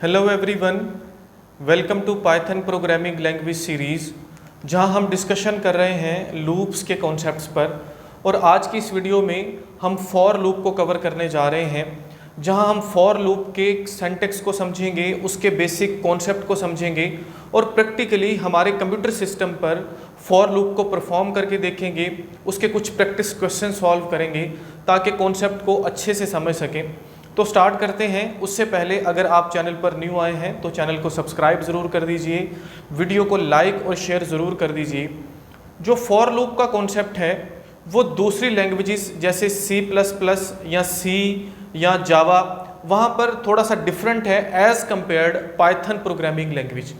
Hello everyone, welcome to Python programming language series, जहां हम discussion कर रहे हैं लूप्स के कॉन्सेप्ट्स पर। और आज की इस वीडियो में हम फॉर लूप को कवर करने जा रहे हैं, जहां हम फॉर लूप के सिंटैक्स को समझेंगे, उसके बेसिक कॉन्सेप्ट को समझेंगे और प्रैक्टिकली हमारे कंप्यूटर सिस्टम पर फॉर लूप को परफॉर्म करके देखेंगे, उसके कुछ प्रैक्टिस क्वेश्चन सॉल्व करेंगे ताकि कॉन्सेप्ट को अच्छे से समझ सकें। तो स्टार्ट करते हैं। उससे पहले अगर आप चैनल पर न्यू आए हैं तो चैनल को सब्सक्राइब ज़रूर कर दीजिए, वीडियो को लाइक और शेयर ज़रूर कर दीजिए। जो फॉर लूप का कॉन्सेप्ट है वो दूसरी लैंग्वेजेस जैसे C++ या C या जावा, वहाँ पर थोड़ा सा डिफरेंट है as compared Python programming language.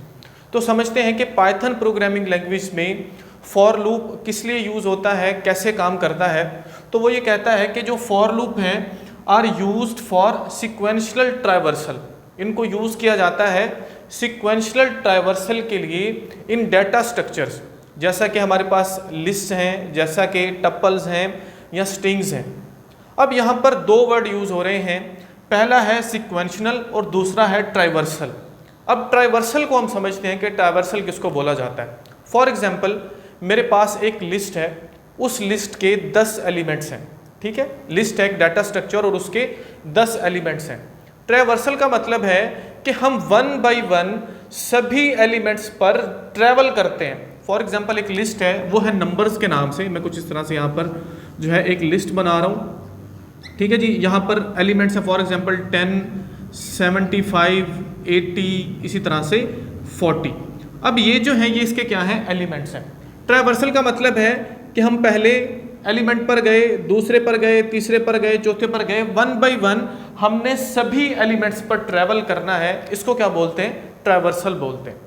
तो समझते हैं कि पाइथन प्रोग्रामिंग लैंग्वेज में फॉर लूप किस लिए यूज़ होता है, कैसे काम करता है। तो वो ये कहता है कि जो फॉर लूप हैं आर यूज्ड फॉर सिक्वेंशियल ट्राइवर्सल, इनको यूज़ किया जाता है सिक्वेंशियल ट्राइवर्सल के लिए इन डेटा स्ट्रक्चर्स, जैसा कि हमारे पास लिस्ट हैं, जैसा कि टपल्स हैं या स्ट्रिंग्स हैं। अब यहाँ पर दो वर्ड यूज़ हो रहे हैं, पहला है सिक्वेंशियल और दूसरा है ट्राइवर्सल। अब ट्राइवर्सल को हम समझते हैं कि ट्राइवर्सल किसको बोला जाता है। फॉर एग्जाम्पल, मेरे पास एक लिस्ट है, उस लिस्ट के 10 एलिमेंट्स हैं, ठीक है। लिस्ट है एक डाटा स्ट्रक्चर और उसके 10 एलिमेंट्स हैं। ट्रैवर्सल का मतलब है कि हम वन बाय वन सभी एलिमेंट्स पर ट्रैवल करते हैं। फॉर एग्जांपल, एक लिस्ट है, वो है नंबर्स के नाम से। मैं कुछ इस तरह से यहाँ पर जो है एक लिस्ट बना रहा हूँ, ठीक है जी। यहाँ पर एलिमेंट्स है फॉर एग्जांपल 10, 75, 80, इसी तरह से 40। अब ये जो है ये इसके क्या हैं, एलिमेंट्स हैं। ट्रैवर्सल का मतलब है कि हम पहले एलिमेंट पर गए, दूसरे पर गए, तीसरे पर गए, चौथे पर गए, वन बाय वन हमने सभी एलिमेंट्स पर ट्रैवल करना है। इसको क्या बोलते हैं, ट्रैवर्सल बोलते हैं,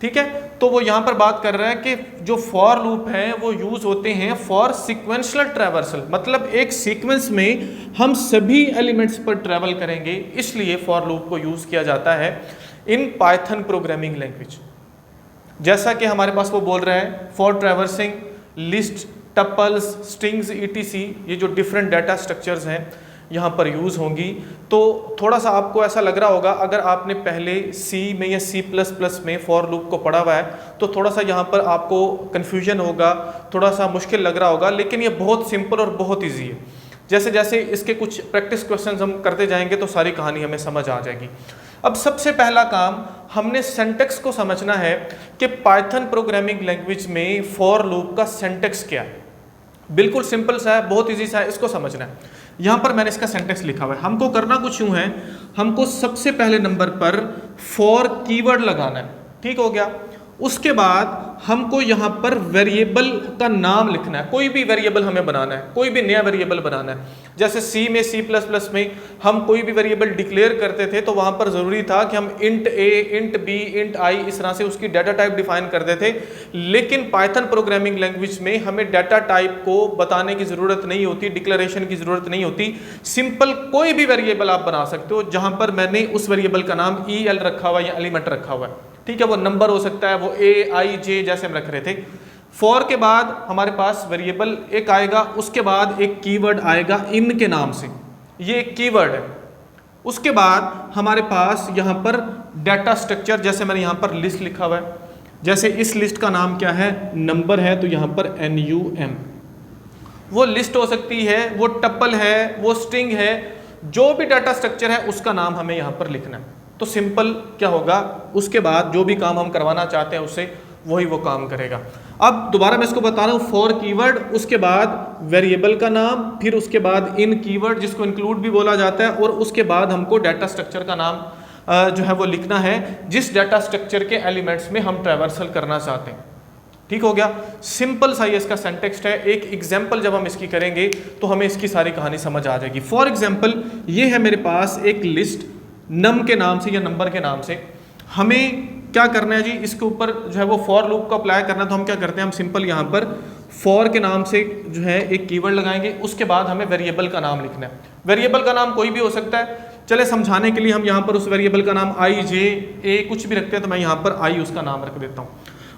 ठीक है। तो वो यहाँ पर बात कर रहा है कि जो फॉर लूप हैं वो यूज होते हैं फॉर सिक्वेंशियल ट्रैवर्सल, मतलब एक सीक्वेंस में हम सभी एलिमेंट्स पर ट्रैवल करेंगे, इसलिए फॉर लूप को यूज किया जाता है इन पाइथन प्रोग्रामिंग लैंग्वेज। जैसा कि हमारे पास वो बोल रहा है for traversing list, tuples, strings, etc, ये जो डिफरेंट डाटा स्ट्रक्चर्स हैं यहाँ पर यूज़ होंगी। तो थोड़ा सा आपको ऐसा लग रहा होगा, अगर आपने पहले C में या C++ में फॉर लूप को पढ़ा हुआ है तो थोड़ा सा यहाँ पर आपको कन्फ्यूजन होगा, थोड़ा सा मुश्किल लग रहा होगा, लेकिन ये बहुत सिंपल और बहुत ईजी है। जैसे जैसे इसके कुछ प्रैक्टिस क्वेश्चन हम करते जाएंगे तो सारी कहानी हमें समझ आ जाएगी। अब सबसे पहला काम, हमने सिंटैक्स को समझना है कि पाइथन प्रोग्रामिंग लैंग्वेज में फॉर लूप का सिंटैक्स क्या है। बिल्कुल सिंपल सा है, बहुत इजी सा है, इसको समझना है। यहाँ पर मैंने इसका सिंटैक्स लिखा हुआ है। हमको करना कुछ यूँ है, हमको सबसे पहले नंबर पर फॉर कीवर्ड लगाना है, ठीक हो गया। उसके बाद हमको यहाँ पर वेरिएबल का नाम लिखना है, कोई भी वेरिएबल हमें बनाना है, कोई भी नया वेरिएबल बनाना है। जैसे C में, C++ में हम कोई भी वेरिएबल डिक्लेयर करते थे तो वहाँ पर ज़रूरी था कि हम int a, int b, int i इस तरह से उसकी डाटा टाइप डिफाइन करते थे। लेकिन पाइथन प्रोग्रामिंग लैंग्वेज में हमें डाटा टाइप को बताने की ज़रूरत नहीं होती, डिक्लेरेशन की ज़रूरत नहीं होती। सिंपल कोई भी वेरिएबल आप बना सकते हो, जहाँ पर मैंने उस वेरिएबल का नाम EL रखा हुआ है या एलिमेंट रखा हुआ है, ठीक है। वो नंबर हो सकता है, वो A, I, J जैसे हम रख रहे थे। फॉर के बाद हमारे पास वेरिएबल एक आएगा, उसके बाद एक कीवर्ड आएगा इन के नाम से, ये एक कीवर्ड है। उसके बाद हमारे पास यहाँ पर डाटा स्ट्रक्चर, जैसे मैंने यहाँ पर लिस्ट लिखा हुआ है, जैसे इस लिस्ट का नाम क्या है, नंबर है, तो यहाँ पर NUM। वो लिस्ट हो सकती है, वो टपल है, वो स्ट्रिंग है, जो भी डाटा स्ट्रक्चर है उसका नाम हमें यहाँ पर लिखना है। तो सिंपल क्या होगा, उसके बाद जो भी काम हम करवाना चाहते हैं उससे वही वो काम करेगा। अब दोबारा मैं इसको बता रहा हूँ, फॉर कीवर्ड, उसके बाद वेरिएबल का नाम, फिर उसके बाद इन कीवर्ड जिसको इंक्लूड भी बोला जाता है, और उसके बाद हमको डाटा स्ट्रक्चर का नाम जो है वो लिखना है, जिस डाटा स्ट्रक्चर के एलिमेंट्स में हम ट्रैवर्सल करना चाहते हैं, ठीक हो गया। सिंपल सा ये इसका सिंटैक्स है। एक एग्जाम्पल जब हम इसकी करेंगे तो हमें इसकी सारी कहानी समझ आ जाएगी। फॉर एग्जाम्पल, ये है मेरे पास एक लिस्ट नम के नाम से या नंबर के नाम से। हमें क्या करना है जी, इसके ऊपर जो है वो फॉर लूप को अप्लाई करना है। तो हम क्या करते हैं, हम सिंपल यहाँ पर फॉर के नाम से जो है एक कीवर्ड लगाएंगे, उसके बाद हमें वेरिएबल का नाम लिखना है। वेरिएबल का नाम कोई भी हो सकता है, चले समझाने के लिए हम यहाँ पर उस वेरिएबल का नाम I, J, A कुछ भी रखते हैं, तो मैं यहाँ पर I उसका नाम रख देता हूँ।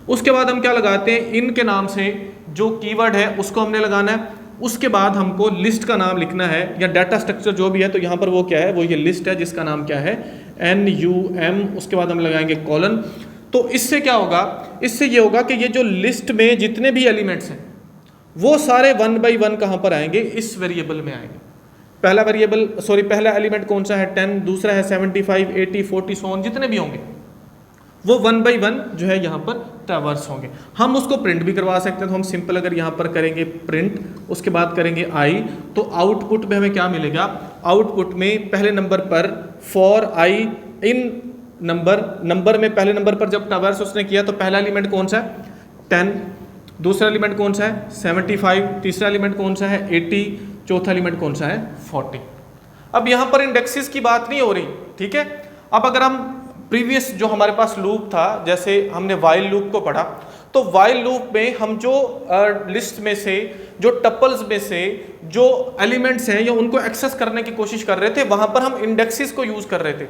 उसके बाद हम क्या लगाते हैं, इन के नाम से जो कीवर्ड है उसको हमने लगाना है। उसके बाद हमको लिस्ट का नाम लिखना है या डाटा स्ट्रक्चर जो भी है, तो यहाँ पर वो क्या है, वो ये लिस्ट है जिसका नाम क्या है NUM, उसके बाद हम लगाएंगे कॉलन। तो इससे क्या होगा, इससे ये होगा कि ये जो लिस्ट में जितने भी एलिमेंट्स हैं वो सारे 1 बाई 1 कहाँ पर आएंगे, इस वेरिएबल में आएंगे। पहला एलिमेंट कौन सा है 10, दूसरा है 75, 80, 40 सो ऑन, जितने भी होंगे वो 1 बाई 1 जो है यहाँ पर ट्रैवर्स होंगे। हम उसको प्रिंट भी करवा सकते हैं, तो हम सिंपल अगर यहाँ पर करेंगे प्रिंट, उसके बाद करेंगे आई, तो आउटपुट में हमें क्या मिलेगा, आउटपुट में पहले नंबर पर फॉर आई इन नंबर में पहले नंबर पर जब ट्रैवर्स उसने किया तो पहला एलिमेंट कौन सा है 10, दूसरा एलिमेंट कौन सा है 75, तीसरा एलिमेंट कौन सा है 80, चौथा एलिमेंट कौन सा है 40। अब यहाँ पर इंडेक्सेस की बात नहीं हो रही, ठीक है। अब अगर हम प्रीवियस जो हमारे पास लूप था, जैसे हमने वाइल लूप को पढ़ा, तो वाइल लूप में हम जो लिस्ट में से, जो टपल्स में से जो एलिमेंट्स हैं या उनको एक्सेस करने की कोशिश कर रहे थे, वहां पर हम इंडेक्सेस को यूज कर रहे थे।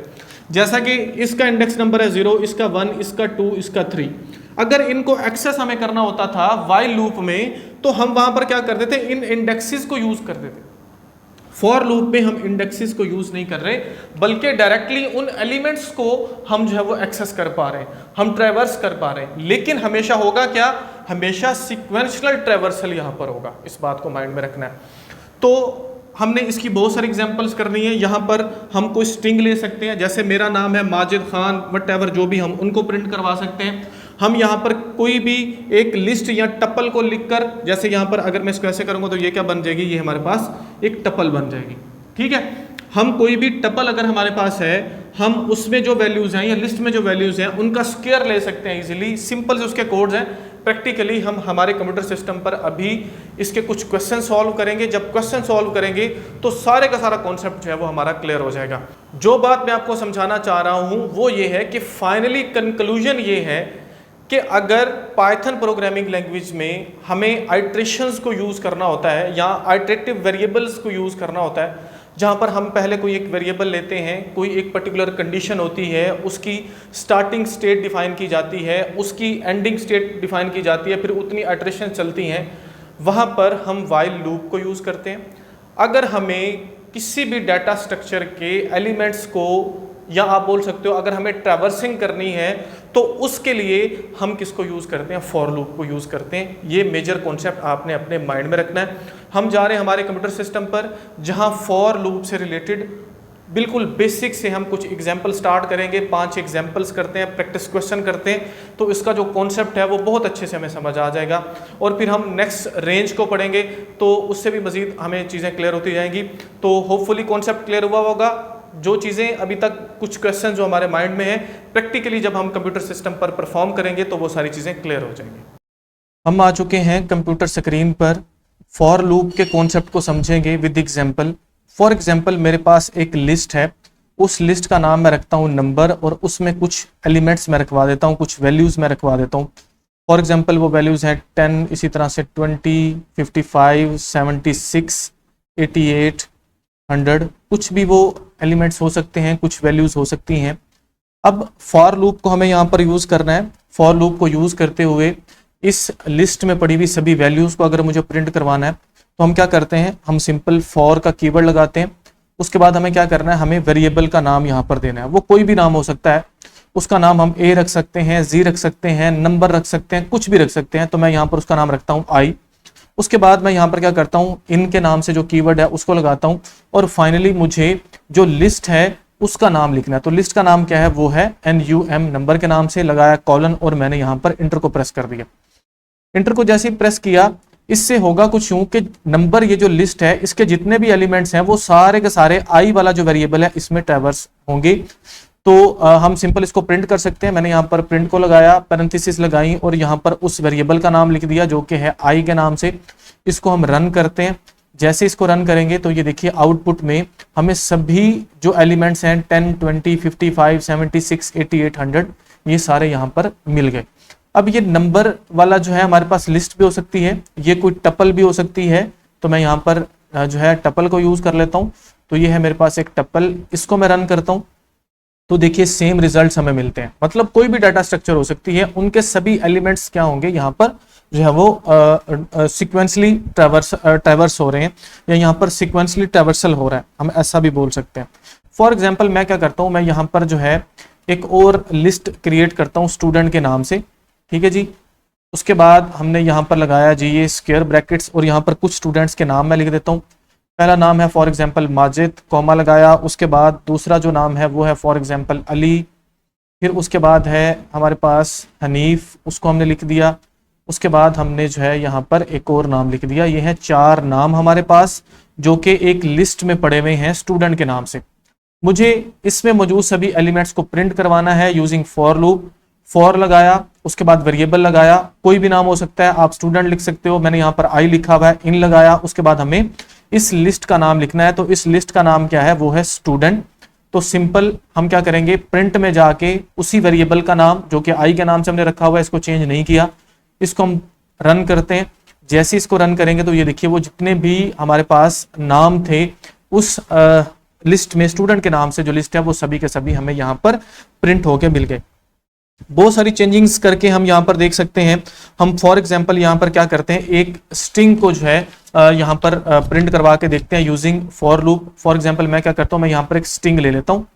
जैसा कि इसका इंडेक्स नंबर है 0, इसका 1, इसका 2, इसका 3। अगर इनको एक्सेस हमें करना होता था वाइल लूप में, तो हम वहां पर क्या करते थे, इन इंडेक्सेस को यूज करते थे। फॉर लूप में हम इंडेक्सेस को यूज नहीं कर रहे, बल्कि डायरेक्टली उन एलिमेंट्स को हम जो है वो एक्सेस कर पा रहे हैं, हम ट्रैवर्स कर पा रहे हैं। लेकिन हमेशा होगा क्या, हमेशा सीक्वेंशियल ट्रैवर्सल यहां पर होगा, इस बात को माइंड में रखना है। तो हमने इसकी बहुत सारी एग्जांपल्स करनी है। यहाँ पर हम कोई स्ट्रिंग ले सकते हैं, जैसे मेरा नाम है माजिद खान, वट जो भी, हम उनको प्रिंट करवा सकते हैं। हम यहाँ पर कोई भी एक लिस्ट या टपल को लिखकर, जैसे यहाँ पर अगर मैं इसको ऐसे करूँगा तो ये क्या बन जाएगी, ये हमारे पास एक टपल बन जाएगी, ठीक है। हम कोई भी टपल अगर हमारे पास है, हम उसमें जो वैल्यूज़ हैं या लिस्ट में जो वैल्यूज़ हैं उनका स्क्वायर ले सकते हैं इजीली। सिंपल से उसके कोड्स हैं। प्रैक्टिकली हम हमारे कंप्यूटर सिस्टम पर अभी इसके कुछ क्वेश्चन सॉल्व करेंगे। जब क्वेश्चन सॉल्व करेंगे तो सारे का सारा कॉन्सेप्ट जो है वो हमारा क्लियर हो जाएगा। जो बात मैं आपको समझाना चाह रहा हूँ वो ये है कि फाइनली कंक्लूजन ये है कि अगर पाइथन प्रोग्रामिंग लैंग्वेज में हमें आइट्रेशंस को यूज़ करना होता है या आइट्रेटिव वेरिएबल्स को यूज़ करना होता है, जहाँ पर हम पहले कोई एक वेरिएबल लेते हैं, कोई एक पर्टिकुलर कंडीशन होती है, उसकी स्टार्टिंग स्टेट डिफाइन की जाती है, उसकी एंडिंग स्टेट डिफाइन की जाती है, फिर उतनी आइट्रेशन चलती हैं, वहाँ पर हम वाइल लूप को यूज़ करते हैं। अगर हमें किसी भी डाटा स्ट्रक्चर के एलिमेंट्स को, या आप बोल सकते हो अगर हमें ट्रैवर्सिंग करनी है, तो उसके लिए हम किसको यूज़ करते हैं, फॉर लूप को यूज़ करते हैं। ये मेजर कॉन्सेप्ट आपने अपने माइंड में रखना है। हम जा रहे हैं हमारे कंप्यूटर सिस्टम पर, जहां फॉर लूप से रिलेटेड बिल्कुल बेसिक से हम कुछ एग्जाम्पल स्टार्ट करेंगे। 5 एग्जाम्पल्स करते हैं, प्रैक्टिस क्वेश्चन करते हैं, तो इसका जो कॉन्सेप्ट है वो बहुत अच्छे से हमें समझ आ जाएगा। और फिर हम नेक्स्ट रेंज को पढ़ेंगे, तो उससे भी मज़ीद हमें चीज़ें क्लियर होती जाएंगी। तो होपफुली कॉन्सेप्ट क्लियर हुआ होगा। जो चीज़ें अभी तक कुछ क्वेश्चन जो हमारे माइंड में है, प्रैक्टिकली जब हम कंप्यूटर सिस्टम पर परफॉर्म करेंगे तो वो सारी चीज़ें क्लियर हो जाएंगी। हम आ चुके हैं कंप्यूटर स्क्रीन पर। फॉर लूप के कॉन्सेप्ट को समझेंगे विद एग्जांपल। फॉर एग्जांपल मेरे पास एक लिस्ट है, उस लिस्ट का नाम मैं रखता हूँ नंबर, और उसमें कुछ एलिमेंट्स मैं रखवा देता हूँ, कुछ वैल्यूज़ मैं रखवा देता हूँ। फॉर एग्जांपल वो वैल्यूज़ हैं 10, इसी तरह से 20, 55, 76, 88, 100, कुछ भी वो एलिमेंट्स हो सकते हैं, कुछ वैल्यूज़ हो सकती हैं। अब फॉर लूप को हमें यहाँ पर यूज़ करना है। फॉर लूप को यूज़ करते हुए इस लिस्ट में पड़ी हुई सभी वैल्यूज़ को अगर मुझे प्रिंट करवाना है, तो हम क्या करते हैं, हम सिंपल फॉर का कीवर्ड लगाते हैं। उसके बाद हमें क्या करना है, हमें वेरिएबल का नाम यहाँ पर देना है। वो कोई भी नाम हो सकता है, उसका नाम हम ए रख सकते हैं, जी रख सकते हैं, नंबर रख सकते हैं, कुछ भी रख सकते हैं। तो मैं यहाँ पर उसका नाम रखता हूँ आई। उसके बाद मैं यहाँ पर क्या करता हूँ, इनके नाम से जो कीवर्ड है उसको लगाता हूँ, और फाइनली मुझे जो लिस्ट है उसका नाम लिखना है। तो लिस्ट का नाम क्या है, वो है NUM, नंबर के नाम से, लगाया कॉलन, और मैंने यहाँ पर इंटर को प्रेस कर दिया। इंटर को जैसे ही प्रेस किया, इससे होगा कुछ यूं कि नंबर, ये जो लिस्ट है, इसके जितने भी एलिमेंट्स हैं वो सारे के सारे आई वाला जो वेरिएबल है इसमें ट्रैवर्स होंगे। तो हम सिंपल इसको प्रिंट कर सकते हैं। मैंने यहाँ पर प्रिंट को लगाया, पैरेंथेसिस लगाई, और यहाँ पर उस वेरिएबल का नाम लिख दिया जो कि है आई के नाम से। इसको हम रन करते हैं। जैसे इसको रन करेंगे तो ये देखिए आउटपुट में हमें सभी जो एलिमेंट्स हैं 10, 20, 55, 76, 88, 100 ये सारे यहाँ पर मिल गए। अब ये नंबर वाला जो है हमारे पास लिस्ट भी हो सकती है, ये कोई टपल भी हो सकती है। तो मैं यहाँ पर जो है टपल को यूज कर लेता हूँ। तो ये है मेरे पास एक टपल, इसको मैं रन करता हूँ तो देखिए सेम रिजल्ट्स हमें मिलते हैं। मतलब कोई भी डाटा स्ट्रक्चर हो सकती है, उनके सभी एलिमेंट्स क्या होंगे, यहाँ पर जो है वो सिक्वेंसली ट्रैवर्स हो रहे हैं, या यहाँ पर सिक्वेंसली ट्रैवर्सल हो रहा है, हम ऐसा भी बोल सकते हैं। फॉर एग्जाम्पल मैं क्या करता हूँ, मैं यहाँ पर जो है एक और लिस्ट क्रिएट करता हूँ स्टूडेंट के नाम से, ठीक है जी। उसके बाद हमने यहाँ पर लगाया जी ये स्क्वायर ब्रैकेट्स, और यहाँ पर कुछ स्टूडेंट्स के नाम मैं लिख देता हूँ। पहला नाम है फॉर एग्जांपल माजिद, कॉमा लगाया। उसके बाद दूसरा जो नाम है वो है फॉर एग्जांपल अली। फिर उसके बाद है हमारे पास हनीफ, उसको हमने लिख दिया। उसके बाद हमने जो है यहाँ पर एक और नाम लिख दिया। ये है 4 नाम हमारे पास जो कि एक लिस्ट में पड़े हुए हैं स्टूडेंट के नाम से। मुझे इसमें मौजूद सभी एलिमेंट्स को प्रिंट करवाना है यूजिंग फॉर लूप। फॉर लगाया, उसके बाद वेरिएबल लगाया, कोई भी नाम हो सकता है, आप स्टूडेंट लिख सकते हो, मैंने यहाँ पर आई लिखा हुआ है। इन लगाया, उसके बाद हमें इस लिस्ट का नाम लिखना है, तो इस लिस्ट का नाम क्या है, वो है स्टूडेंट। तो सिंपल हम क्या करेंगे, प्रिंट में जाके उसी वेरिएबल का नाम जो कि आई के नाम से हमने रखा हुआ है, इसको चेंज नहीं किया, इसको हम रन करते हैं। जैसे इसको रन करेंगे तो ये देखिए वो जितने भी हमारे पास नाम थे उस लिस्ट में स्टूडेंट के नाम से जो लिस्ट है वो सभी के सभी हमें यहाँ पर प्रिंट होके मिल गए। बहुत सारी चेंजिंग्स करके हम यहाँ पर देख सकते हैं। हम फॉर एग्जांपल यहाँ पर क्या करते हैं, एक स्ट्रिंग को जो है यहाँ पर प्रिंट करवा के देखते हैं using for loop. For example मैं क्या करता हूँ, मैं यहाँ पर एक स्ट्रिंग ले लेता हूँ,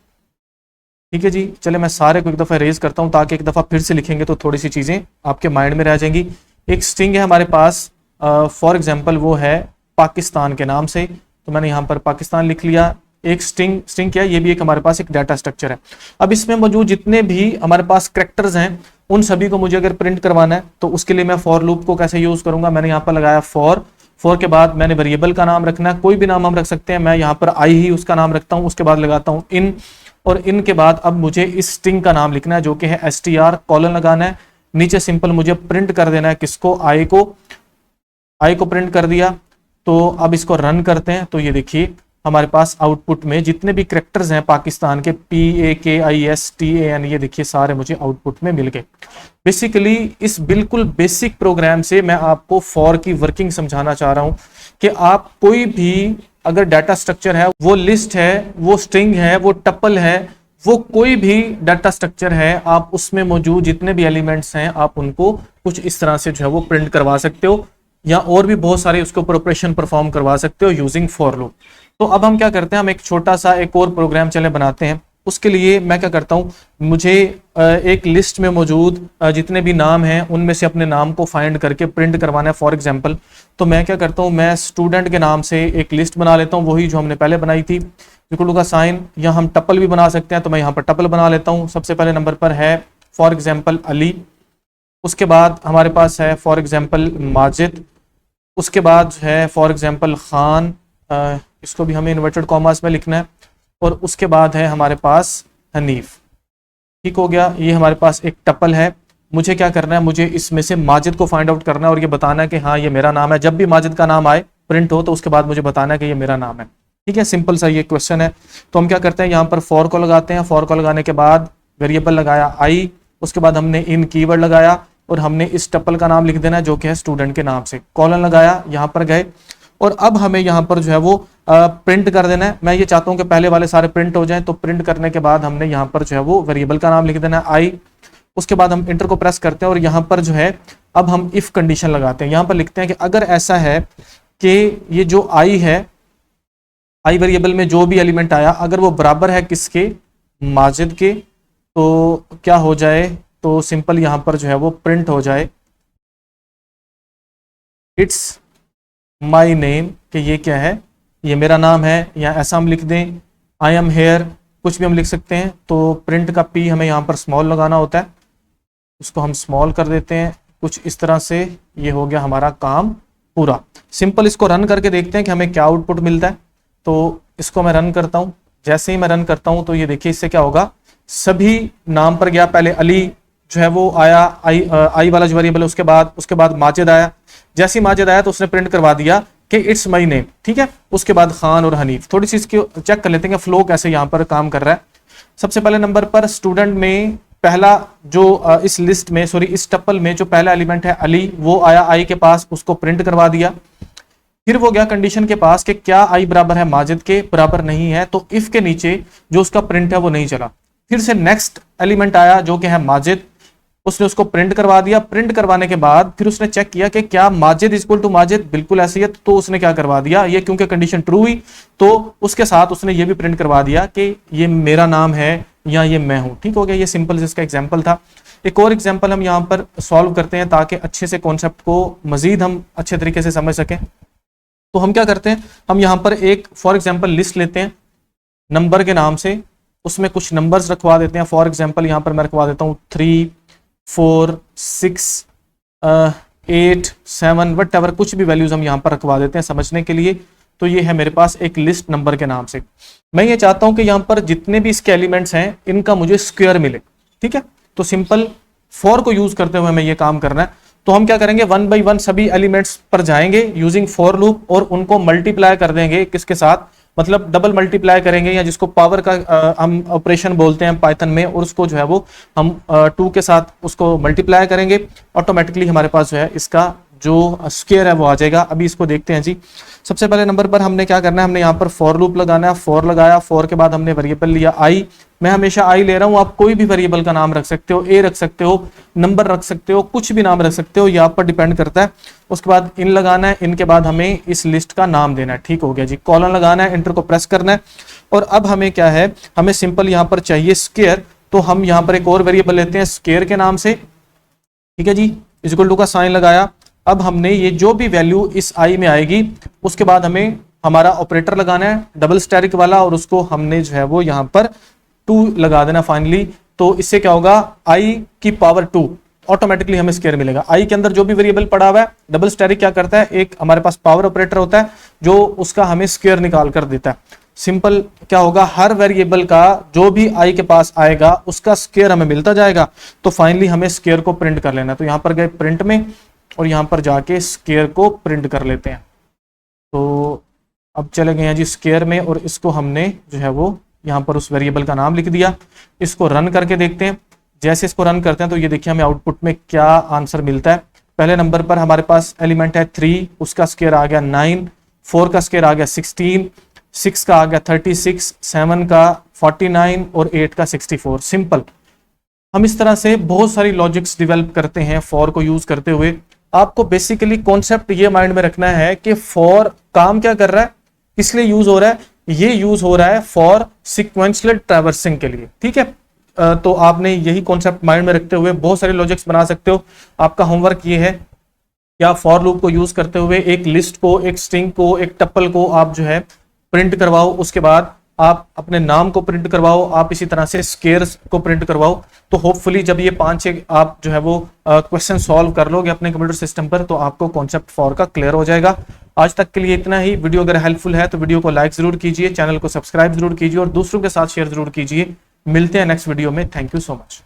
ठीक है जी। चले मैं सारे को एक दफ़ा रेज करता हूँ ताकि एक दफ़ा फिर से लिखेंगे तो थोड़ी सी चीज़ें आपके माइंड में रह जाएंगी। एक स्ट्रिंग है हमारे पास, फॉर एग्जाम्पल वो है पाकिस्तान के नाम से, तो मैंने यहाँ पर पाकिस्तान लिख लिया। एक स्ट्रिंग क्या है, ये भी एक हमारे पास एक डाटा स्ट्रक्चर है। अब इसमें मौजूद जितने भी हमारे पास कैरेक्टर्स हैं उन सभी को मुझे अगर प्रिंट करवाना है तो उसके लिए मैं फॉर लूप को कैसे यूज करूंगा, मैंने यहाँ पर लगाया फॉर के बाद मैंने वेरिएबल का नाम रखना है, कोई भी नाम हम रख सकते हैं, मैं यहाँ पर आई ही उसका नाम रखता हूँ। उसके बाद लगाता हूँ इन, और इन के बाद अब मुझे इस स्ट्रिंग का नाम लिखना है जो कि है str, कॉलन लगाना है, नीचे सिंपल मुझे प्रिंट कर देना है किसको, आई को प्रिंट कर दिया। तो अब इसको रन करते हैं तो ये देखिए हमारे पास आउटपुट में जितने भी कैरेक्टर्स हैं पाकिस्तान के PAKISTAN, ये देखिए सारे मुझे आउटपुट में मिल गए। बेसिकली इस बिल्कुल बेसिक प्रोग्राम से मैं आपको फॉर की वर्किंग समझाना चाह रहा हूं कि आप कोई भी अगर डाटा स्ट्रक्चर है, वो लिस्ट है, वो स्ट्रिंग है, वो टपल है, वो कोई भी डाटा स्ट्रक्चर है, आप उसमें मौजूद जितने भी एलिमेंट्स हैं आप उनको कुछ इस तरह से जो है वो प्रिंट करवा सकते हो, या और भी बहुत सारे उसके ऊपर ऑपरेशन परफॉर्म करवा सकते हो यूजिंग फॉर लूप। तो अब हम क्या करते हैं, हम एक छोटा सा एक और प्रोग्राम चले बनाते हैं। उसके लिए मैं क्या करता हूं, मुझे एक लिस्ट में मौजूद जितने भी नाम हैं उनमें से अपने नाम को फाइंड करके प्रिंट करवाना है। फॉर एग्जांपल तो मैं क्या करता हूं, मैं स्टूडेंट के नाम से एक लिस्ट बना लेता हूं, वही जो हमने पहले बनाई थी, इक्वल टू का साइन, या हम टपल भी बना सकते हैं, तो मैं यहाँ पर टपल बना लेता हूँ। सबसे पहले नंबर पर है फॉर एग्जाम्पल अली, उसके बाद हमारे पास है फॉर एग्जाम्पल माजिद, उसके बाद है फॉर एग्जाम्पल खान, इसको भी हमें इन्वर्टेड कॉमास में लिखना है, और उसके बाद है हमारे पास हनीफ। ठीक हो गया, ये हमारे पास एक टपल है। मुझे क्या करना है, मुझे इसमें से माजिद को फाइंड आउट करना है और ये बताना है कि हाँ ये मेरा नाम है। जब भी माजिद का नाम आए प्रिंट हो तो उसके बाद मुझे बताना है कि ये मेरा नाम है। ठीक है, सिंपल सा ये क्वेश्चन है। तो हम क्या करते हैं, यहाँ पर फॉर को लगाते हैं, फॉर को लगाने के बाद वेरिएबल लगाया आई, उसके बाद हमने इन कीवर्ड लगाया और हमने इस टपल का नाम लिख देना है जो कि है स्टूडेंट के नाम से, कॉलन लगाया, यहाँ पर गए, और अब हमें यहाँ पर जो है वो प्रिंट कर देना है। मैं ये चाहता हूँ कि पहले वाले सारे प्रिंट हो जाएं, तो प्रिंट करने के बाद हमने यहाँ पर जो है वो वेरिएबल का नाम लिख देना है आई, उसके बाद हम इंटर को प्रेस करते हैं और यहाँ पर जो है अब हम इफ कंडीशन लगाते हैं। यहाँ पर लिखते हैं कि अगर ऐसा है कि ये जो आई है, आई वेरिएबल में जो भी एलिमेंट आया अगर वो बराबर है किसके, माजिद के, तो क्या हो जाए, तो सिंपल यहाँ पर जो है वो प्रिंट हो जाए इट्स माई नेम, कि ये क्या है, ये मेरा नाम है, या ऐसा हम लिख दें आई एम हेयर, कुछ भी हम लिख सकते हैं। तो प्रिंट का पी हमें यहाँ पर स्मॉल लगाना होता है, उसको हम स्मॉल कर देते हैं कुछ इस तरह से। ये हो गया हमारा काम पूरा। सिंपल इसको रन करके देखते हैं कि हमें क्या आउटपुट मिलता है। तो इसको मैं रन करता हूँ, जैसे ही मैं रन करता हूँ तो ये देखिए इससे क्या होगा, सभी नाम पर गया, पहले अली जो है वो आया, आई वाला जो वेरिएबल है, उसके बाद माजिद आया, जैसे ही माजिद आया तो उसने प्रिंट करवा दिया कि इट्स माई नेम। ठीक है, उसके बाद खान और हनीफ। थोड़ी सी इसकी चेक कर लेते हैं फ्लो कैसे यहाँ पर काम कर रहा है। सबसे पहले नंबर पर स्टूडेंट में पहला जो इस लिस्ट में, सॉरी इस टपल में जो पहला एलिमेंट है अली, वो आया आई के पास, उसको प्रिंट करवा दिया। फिर वो गया कंडीशन के पास कि क्या आई बराबर है माजिद के, बराबर नहीं है, तो इफ के नीचे जो उसका प्रिंट है वो नहीं चला। फिर से नेक्स्ट एलिमेंट आया जो कि है माजिद, उसने उसको प्रिंट करवा दिया। प्रिंट करवाने के बाद फिर उसने चेक किया कि क्या माजिद इक्वल टू माजिद, बिल्कुल ऐसे ही है, तो उसने क्या करवा दिया, ये क्योंकि कंडीशन ट्रू हुई तो उसके साथ उसने ये भी प्रिंट करवा दिया कि ये मेरा नाम है या ये मैं हूं। ठीक हो गया, ये सिंपल इसका एग्जाम्पल था। एक और एग्जाम्पल हम यहाँ पर सॉल्व करते हैं ताकि अच्छे से कॉन्सेप्ट को मजीद हम अच्छे तरीके से समझ सकें। तो हम क्या करते हैं, हम यहाँ पर एक फॉर एग्जाम्पल लिस्ट लेते हैं नंबर के नाम से, उसमें कुछ नंबर्स रखवा देते हैं। फॉर एग्जाम्पल यहाँ पर मैं रखवा देता हूँ 3, 4, 6, 8, 7 वट एवर, कुछ भी वैल्यूज हम यहाँ पर रखवा देते हैं समझने के लिए। तो ये है मेरे पास एक लिस्ट नंबर के नाम से। मैं ये चाहता हूं कि यहाँ पर जितने भी इसके एलिमेंट्स हैं इनका मुझे स्क्वायर मिले। ठीक है, तो सिंपल फॉर को यूज करते हुए हमें ये काम करना है। तो हम क्या करेंगे, 1 बाई 1 सभी एलिमेंट्स पर जाएंगे यूजिंग फॉर लूप और उनको मल्टीप्लाई कर देंगे किसके साथ, मतलब डबल मल्टीप्लाई करेंगे, या जिसको पावर का हम ऑपरेशन बोलते हैं पाइथन में, और उसको जो है वो हम 2 के साथ उसको मल्टीप्लाई करेंगे। ऑटोमेटिकली हमारे पास जो है इसका जो स्क्वायर है वो आ जाएगा। अभी इसको देखते हैं जी। सबसे पहले नंबर पर हमने क्या करना है, हमने यहाँ पर फॉर लूप लगाना है। फॉर लगाया, फॉर के बाद हमने वेरिएबल लिया आई। मैं हमेशा आई ले रहा हूँ, आप कोई भी वेरिएबल का नाम रख सकते हो, ए रख सकते हो, नंबर रख सकते हो, कुछ भी नाम रख सकते हो, ये आप पर डिपेंड करता है। उसके बाद इन लगाना है, इनके बाद हमें इस लिस्ट का नाम देना है। ठीक हो गया जी, कॉलन लगाना है, एंटर को प्रेस करना है। और अब हमें क्या है, हमें सिंपल यहाँ पर चाहिए स्क्वायर, तो हम यहाँ पर एक और वेरिएबल लेते हैं स्क्वायर के नाम से। ठीक है जी, इक्वल टू का साइन लगाया। अब हमने ये जो भी वैल्यू इस आई में आएगी उसके बाद हमें हमारा ऑपरेटर लगाना है डबल स्टैटिक वाला, और उसको हमने जो है वो यहाँ पर 2 लगा देना फाइनली। तो इससे क्या होगा, आई की पावर 2, ऑटोमेटिकली हमें स्क्वायर मिलेगा। आई के अंदर जो भी वेरिएबल पड़ा हुआ है, डबल स्टैटिक क्या करता है, एक हमारे पास पावर ऑपरेटर होता है जो उसका हमें स्क्वायर निकाल कर देता है। सिंपल क्या होगा, हर वेरिएबल का जो भी आई के पास आएगा उसका स्क्वायर हमें मिलता जाएगा। तो फाइनली हमें स्क्वायर को प्रिंट कर लेना। तो यहाँ पर गए प्रिंट में और यहाँ पर जाके स्क्वायर को प्रिंट कर लेते हैं। तो अब चले गए हैं जी स्क्वायर में, और इसको हमने जो है वो यहाँ पर उस वेरिएबल का नाम लिख दिया। इसको रन करके देखते हैं। जैसे इसको रन करते हैं तो ये देखिए हमें आउटपुट में क्या आंसर मिलता है। पहले नंबर पर हमारे पास एलिमेंट है 3, उसका स्क्वायर आ गया 9, 4 का स्क्वायर आ गया 16, 6 का आ गया 36, 7 का 49 और 8 का 64। सिंपल हम इस तरह से बहुत सारी लॉजिक्स डेवलप करते हैं फॉर को यूज करते हुए। आपको बेसिकली कॉन्सेप्ट ये माइंड में रखना है कि फॉर काम क्या कर रहा है, इसलिए यूज हो रहा है, ये यूज हो रहा है फॉर सीक्वेंशियल ट्रैवर्सिंग के लिए। ठीक है, तो आपने यही कॉन्सेप्ट माइंड में रखते हुए बहुत सारे लॉजिक्स बना सकते हो। आपका होमवर्क ये है या फॉर लूप को यूज करते हुए एक लिस्ट को, एक स्ट्रिंग को, एक टप्पल को आप जो है प्रिंट करवाओ। उसके बाद आप अपने नाम को प्रिंट करवाओ, आप इसी तरह से स्क्वायर्स को प्रिंट करवाओ। तो होपफुली जब ये 5-6 आप जो है वो क्वेश्चन सॉल्व कर लोगे अपने कंप्यूटर सिस्टम पर, तो आपको कॉन्सेप्ट फॉर का क्लियर हो जाएगा। आज तक के लिए इतना ही। वीडियो अगर हेल्पफुल है तो वीडियो को लाइक जरूर कीजिए, चैनल को सब्सक्राइब जरूर कीजिए और दूसरों के साथ शेयर जरूर कीजिए। मिलते हैं नेक्स्ट वीडियो में। Thank you so much.